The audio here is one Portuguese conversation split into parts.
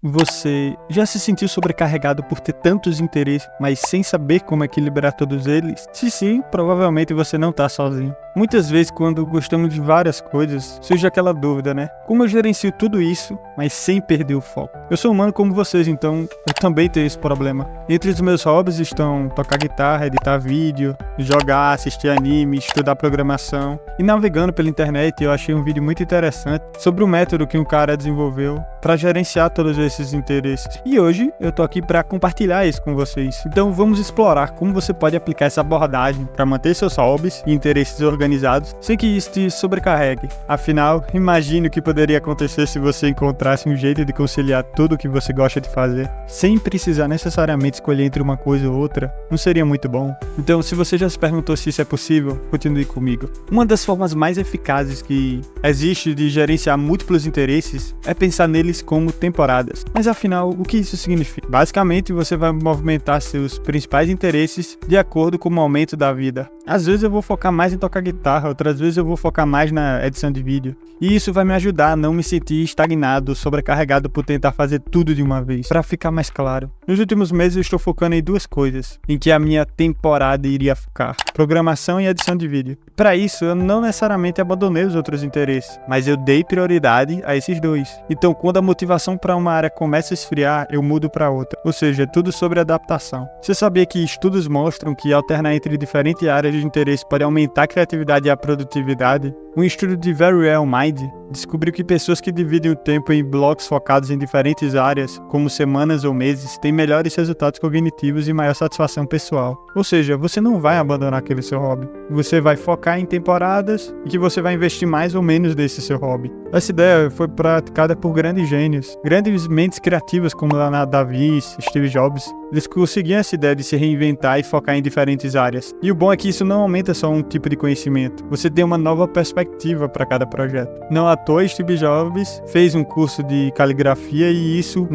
Você já se sentiu sobrecarregado por ter tantos interesses, mas sem saber como equilibrar todos eles? Se sim, provavelmente você não está sozinho. Muitas vezes, quando gostamos de várias coisas, surge aquela dúvida, né? Como eu gerencio tudo isso, mas sem perder o foco? Eu sou humano como vocês, então eu também tenho esse problema. Entre os meus hobbies estão tocar guitarra, editar vídeo, jogar, assistir anime, estudar programação. E navegando pela internet, eu achei um vídeo muito interessante sobre o método que um cara desenvolveu para gerenciar todos esses interesses. E hoje eu tô aqui para compartilhar isso com vocês. Então vamos explorar como você pode aplicar essa abordagem para manter seus hobbies e interesses organizados sem que isso te sobrecarregue. Afinal, imagine o que poderia acontecer se você encontrasse um jeito de conciliar tudo o que você gosta de fazer sem precisar necessariamente escolher entre uma coisa ou outra. Não seria muito bom? Então, se você já se perguntou se isso é possível, continue comigo. Uma das formas mais eficazes que existe de gerenciar múltiplos interesses é pensar neles como temporadas. Mas afinal, o que isso significa? Basicamente, você vai movimentar seus principais interesses de acordo com o momento da vida. Às vezes eu vou focar mais em tocar guitarra, outras vezes eu vou focar mais na edição de vídeo. E isso vai me ajudar a não me sentir estagnado, sobrecarregado por tentar fazer tudo de uma vez. Para ficar mais claro, nos últimos meses eu estou focando em duas coisas em que a minha temporada iria focar: programação e edição de vídeo. Para isso, eu não necessariamente abandonei os outros interesses, mas eu dei prioridade a esses dois. Então, quando a motivação para uma área começa a esfriar, eu mudo para outra. Ou seja, é tudo sobre adaptação. Você sabia que estudos mostram que alternar entre diferentes áreas de interesse pode aumentar a criatividade e a produtividade? Um estudo de Very Well Mind descobriu que pessoas que dividem o tempo em blocos focados em diferentes áreas, como semanas ou meses, têm melhores resultados cognitivos e maior satisfação pessoal. Ou seja, você não vai abandonar aquele seu hobby. Você vai focar em temporadas e que você vai investir mais ou menos desse seu hobby. Essa ideia foi praticada por grandes gênios, grandes mentes criativas como Leonardo da Vinci, Steve Jobs. Eles conseguiam essa ideia de se reinventar e focar em diferentes áreas. E o bom é que isso não aumenta só um tipo de conhecimento. Você tem uma nova perspectiva para cada projeto. Não à toa, Steve Jobs fez um curso de caligrafia e isso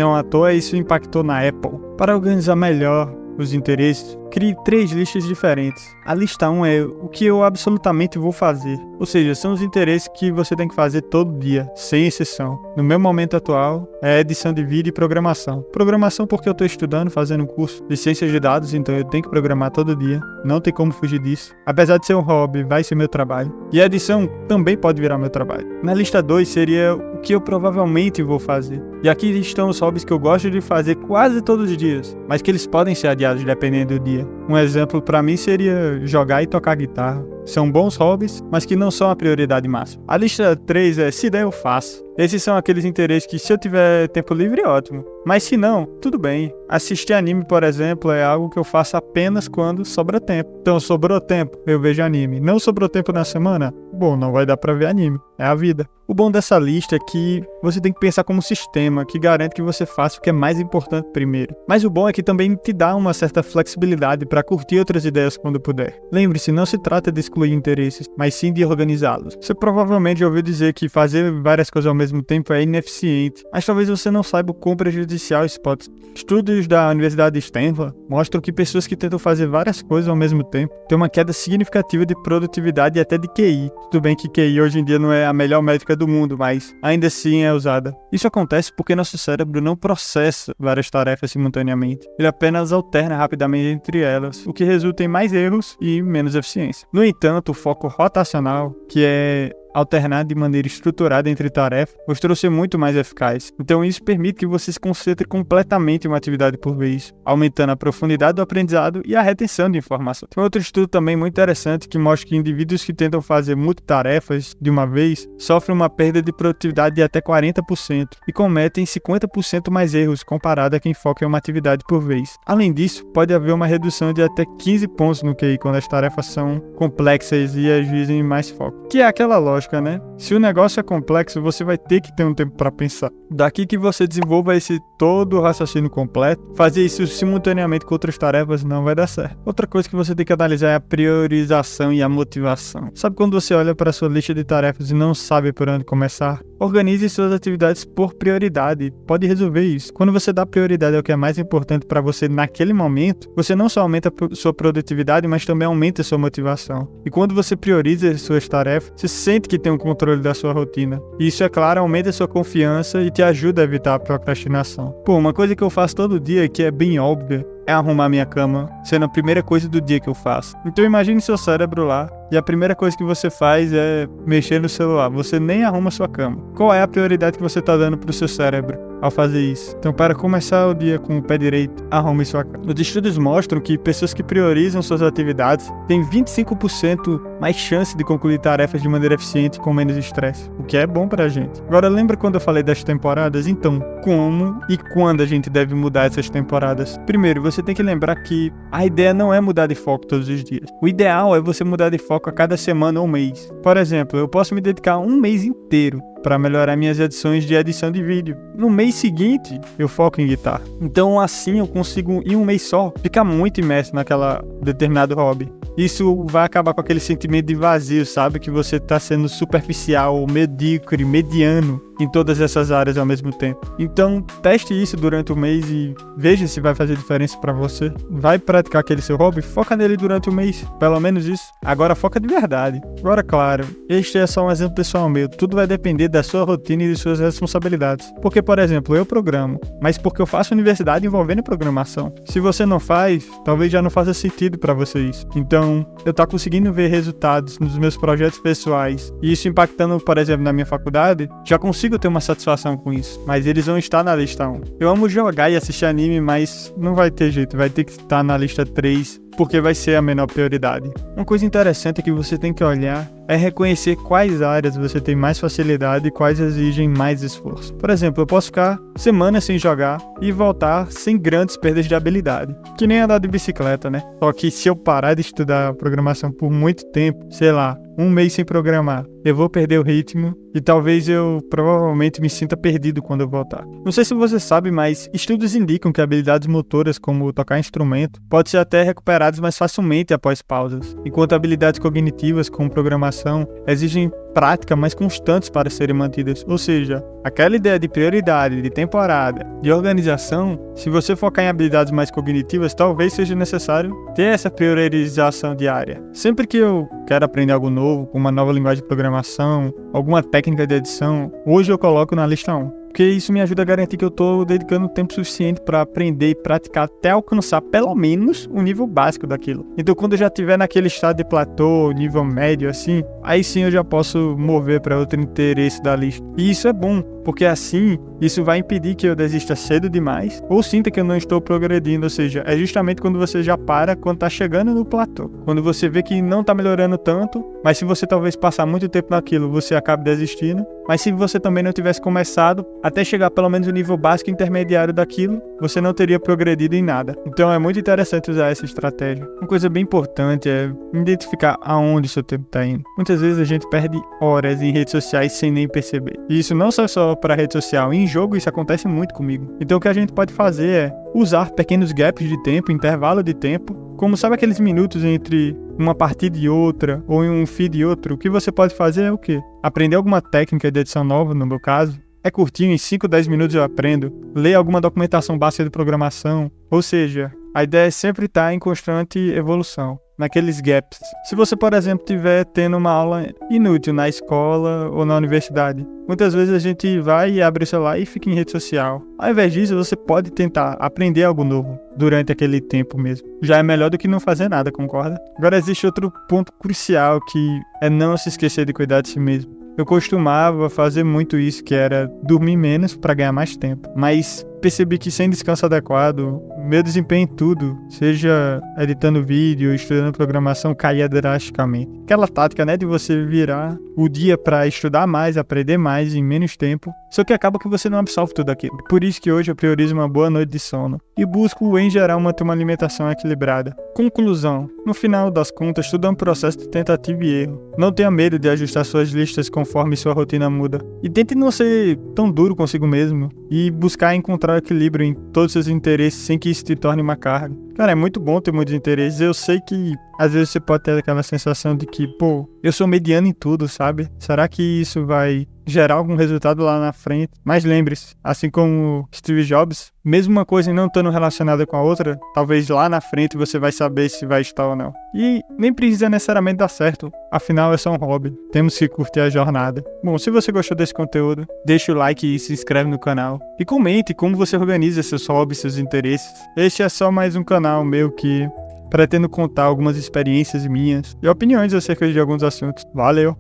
impactou na Apple. Para organizar melhor os interesses, crie 3 listas diferentes. A lista 1 é o que eu absolutamente vou fazer. Ou seja, são os interesses que você tem que fazer todo dia, sem exceção. No meu momento atual, é edição de vídeo e programação. Programação porque eu estou estudando, fazendo um curso de ciências de dados, então eu tenho que programar todo dia. Não tem como fugir disso. Apesar de ser um hobby, vai ser meu trabalho. E a edição também pode virar meu trabalho. Na lista 2 seria o que eu provavelmente vou fazer. E aqui estão os hobbies que eu gosto de fazer quase todos os dias, mas que eles podem ser adiados dependendo do dia. Um exemplo para mim seria jogar e tocar guitarra. São bons hobbies, mas que não são a prioridade máxima. A lista 3 é se der eu faço. Esses são aqueles interesses que se eu tiver tempo livre, ótimo. Mas se não, tudo bem. Assistir anime, por exemplo, é algo que eu faço apenas quando sobra tempo. Então, sobrou tempo, eu vejo anime. Não sobrou tempo na semana? Bom, não vai dar pra ver anime. É a vida. O bom dessa lista é que você tem que pensar como um sistema que garante que você faça o que é mais importante primeiro. Mas o bom é que também te dá uma certa flexibilidade para curtir outras ideias quando puder. Lembre-se, não se trata de excluir interesses, mas sim de organizá-los. Você provavelmente já ouviu dizer que fazer várias coisas ao mesmo tempo é ineficiente, mas talvez você não saiba o quão prejudicial isso pode ser. Estudos da Universidade de Stanford mostram que pessoas que tentam fazer várias coisas ao mesmo tempo têm uma queda significativa de produtividade e até de QI. Tudo bem que QI hoje em dia não é a melhor métrica do mundo, mas ainda assim é usada. Isso acontece porque nosso cérebro não processa várias tarefas simultaneamente. Ele apenas alterna rapidamente entre elas, o que resulta em mais erros e menos eficiência. No entanto, o foco rotacional, que é alternar de maneira estruturada entre tarefas, mostrou ser muito mais eficaz. Então isso permite que você se concentre completamente em uma atividade por vez, aumentando a profundidade do aprendizado e a retenção de informação. Tem outro estudo também muito interessante que mostra que indivíduos que tentam fazer multitarefas de uma vez sofrem uma perda de produtividade de até 40% e cometem 50% mais erros comparado a quem foca em uma atividade por vez. Além disso, pode haver uma redução de até 15 pontos no QI quando as tarefas são complexas e exigem mais foco. Que é aquela lógica, né? Se o negócio é complexo, você vai ter que ter um tempo para pensar. Daqui que você desenvolva esse todo o raciocínio completo, fazer isso simultaneamente com outras tarefas não vai dar certo. Outra coisa que você tem que analisar é a priorização e a motivação. Sabe quando você olha para a sua lista de tarefas e não sabe por onde começar? Organize suas atividades por prioridade. Pode resolver isso. Quando você dá prioridade ao que é mais importante para você naquele momento, você não só aumenta sua produtividade, mas também aumenta sua motivação. E quando você prioriza suas tarefas, você sente que tem um controle da sua rotina. E isso, é claro, aumenta sua confiança e te ajuda a evitar a procrastinação. Pô, uma coisa que eu faço todo dia, que é bem óbvia, é arrumar minha cama, sendo a primeira coisa do dia que eu faço. Então imagine seu cérebro lá, e a primeira coisa que você faz é mexer no celular. Você nem arruma sua cama. Qual é a prioridade que você está dando para o seu cérebro ao fazer isso? Então, para começar o dia com o pé direito, arrume sua cama. Os estudos mostram que pessoas que priorizam suas atividades têm 25% mais chance de concluir tarefas de maneira eficiente com menos estresse, o que é bom pra gente. Agora, lembra quando eu falei das temporadas? Então, como e quando a gente deve mudar essas temporadas? Primeiro, você tem que lembrar que a ideia não é mudar de foco todos os dias. O ideal é você mudar de foco a cada semana ou mês. Por exemplo, eu posso me dedicar um mês inteiro para melhorar minhas edições de edição de vídeo. No mês seguinte, eu foco em guitarra. Então, assim, eu consigo, em um mês só, ficar muito imerso naquela determinado hobby. Isso vai acabar com aquele sentimento de vazio, sabe? Que você tá sendo superficial, medíocre, mediano em todas essas áreas ao mesmo tempo. Então, teste isso durante o mês e veja se vai fazer diferença pra você. Vai praticar aquele seu hobby, foca nele durante o mês, pelo menos isso. Agora foca de verdade. Agora, claro, este é só um exemplo pessoal meu. Tudo vai depender da sua rotina e de suas responsabilidades. Porque, por exemplo, eu programo, mas porque eu faço universidade envolvendo programação. Se você não faz, talvez já não faça sentido pra você isso. Então, eu tô conseguindo ver resultados nos meus projetos pessoais e isso impactando, por exemplo, na minha faculdade, já consigo ter uma satisfação com isso, mas eles vão estar na lista 1. Eu amo jogar e assistir anime, mas não vai ter jeito, vai ter que estar na lista 3, porque vai ser a menor prioridade. Uma coisa interessante que você tem que olhar é reconhecer quais áreas você tem mais facilidade e quais exigem mais esforço. Por exemplo, eu posso ficar semanas sem jogar e voltar sem grandes perdas de habilidade, que nem andar de bicicleta, né? Só que se eu parar de estudar programação por muito tempo, sei lá, um mês sem programar, eu vou perder o ritmo e talvez eu provavelmente me sinta perdido quando eu voltar. Não sei se você sabe, mas estudos indicam que habilidades motoras como tocar instrumento podem ser até recuperadas mais facilmente após pausas, enquanto habilidades cognitivas como programação exigem prática mais constantes para serem mantidas. Ou seja, aquela ideia de prioridade, de temporada, de organização, se você focar em habilidades mais cognitivas, talvez seja necessário ter essa priorização diária. Sempre que eu quero aprender algo novo, como uma nova linguagem de programação, alguma técnica de edição, hoje eu coloco na lista 1. Porque isso me ajuda a garantir que eu estou dedicando tempo suficiente para aprender e praticar até alcançar pelo menos o nível básico daquilo. Então, quando eu já estiver naquele estado de platô, nível médio, assim, aí sim eu já posso mover para outro interesse da lista. E isso é bom, porque assim, isso vai impedir que eu desista cedo demais ou sinta que eu não estou progredindo. Ou seja, é justamente quando você já para, quando está chegando no platô. Quando você vê que não está melhorando tanto, mas se você talvez passar muito tempo naquilo, você acaba desistindo. Mas se você também não tivesse começado, até chegar pelo menos no nível básico e intermediário daquilo, você não teria progredido em nada. Então é muito interessante usar essa estratégia. Uma coisa bem importante é identificar aonde seu tempo está indo. Muitas vezes a gente perde horas em redes sociais sem nem perceber. E isso não só para rede social, em jogo isso acontece muito comigo. Então o que a gente pode fazer é usar pequenos gaps de tempo, intervalo de tempo, como sabe aqueles minutos entre uma partida e outra, ou em um feed e outro. O que você pode fazer é o quê? Aprender alguma técnica de edição nova, no meu caso. É curtinho, em 5, 10 minutos eu aprendo. Ler alguma documentação básica de programação. Ou seja, a ideia é sempre estar em constante evolução, naqueles gaps. Se você, por exemplo, estiver tendo uma aula inútil na escola ou na universidade, muitas vezes a gente vai e abre o celular e fica em rede social. Ao invés disso, você pode tentar aprender algo novo durante aquele tempo mesmo. Já é melhor do que não fazer nada, concorda? Agora existe outro ponto crucial que é não se esquecer de cuidar de si mesmo. Eu costumava fazer muito isso, que era dormir menos para ganhar mais tempo. Mas percebi que sem descanso adequado, meu desempenho em tudo, seja editando vídeo, estudando programação, caía drasticamente. Aquela tática, né, de você virar o dia para estudar mais, aprender mais em menos tempo, só que acaba que você não absorve tudo aquilo. Por isso que hoje eu priorizo uma boa noite de sono e busco, em geral, manter uma alimentação equilibrada. Conclusão: no final das contas, tudo é um processo de tentativa e erro. Não tenha medo de ajustar suas listas conforme sua rotina muda. E tente não ser tão duro consigo mesmo e buscar encontrar equilíbrio em todos os seus interesses sem que isso te torne uma carga. Cara, é muito bom ter muitos interesses. Eu sei que às vezes você pode ter aquela sensação de que, pô, eu sou mediano em tudo, sabe? Será que isso vai gerar algum resultado lá na frente? Mas lembre-se, assim como Steve Jobs, mesmo uma coisa não estando relacionada com a outra, talvez lá na frente você vai saber se vai estar ou não. E nem precisa necessariamente dar certo, afinal é só um hobby. Temos que curtir a jornada. Bom, se você gostou desse conteúdo, deixa o like e se inscreve no canal. E comente como você organiza seus hobbies, seus interesses. Este é só mais um canal meu que pretendo contar algumas experiências minhas e opiniões acerca de alguns assuntos. Valeu!